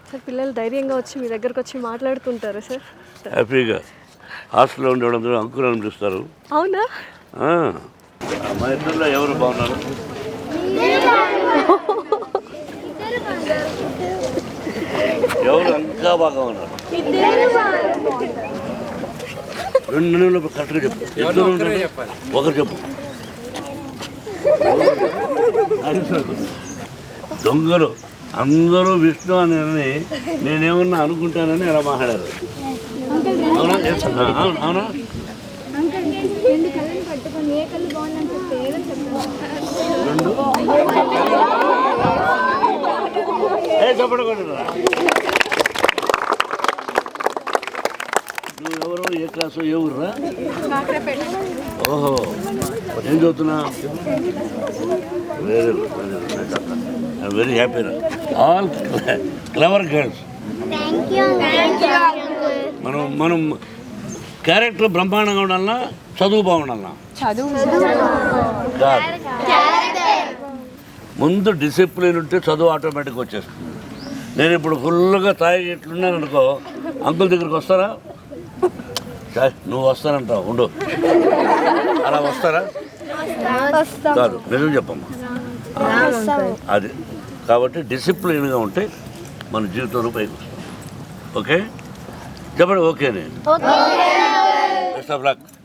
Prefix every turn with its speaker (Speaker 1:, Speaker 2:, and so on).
Speaker 1: Sir పిల్లలు ధైర్యంగా వచ్చి మీ దగ్గరకు వచ్చి మాట్లాడుతుంటారు సార్?
Speaker 2: హ్యాపీగా హాస్టల్లో ఉండేవాళ్ళందరూ అంకుల్ అని పిలుస్తారు.
Speaker 1: అవునా?
Speaker 2: మా ఇద్దరులో ఎవరు బాగున్నారు? ఎవరు ఇంకా బాగా ఉన్నారు? రెండు నెలలు కరెక్ట్గా చెప్పు. ఇద్దరు ఒకరు చెప్పు. దొంగలు అందరూ విష్ణు అని నేనేమన్నా అనుకుంటానని అలా మాట్లాడారు. అవునా? అవునా? చెప్పడకూడదురా. నువ్వు ఎవరు, ఏ క్లాసు, ఏ ఊర్రా? ఓహో, ఏం చదువుతున్నా? Very good, I'm very happy. All clever girls. మనం క్యారెక్టర్ బ్రహ్మాండంగా ఉండాలన్నా చదువు బాగుండాలన్నా? కాదు, ముందు డిసిప్లిన్ ఉంటే చదువు ఆటోమేటిక్గా వచ్చేస్తుంది. నేను ఇప్పుడు ఫుల్గా తాగి ఇట్లున్నాను అనుకో, అంకుల్ దగ్గరికి వస్తారా? నువ్వు వస్తానంటావు, ఉండు. అలా వస్తారా? కాదు, నిజం చెప్పమ్మా. అది కాబట్టి డిసిప్లిన్గా ఉంటే మన జీవితంలో పైకి వస్తాం. ఓకే చెప్పండి. ఓకే నేను బెస్ట్ ఆఫ్ లక్.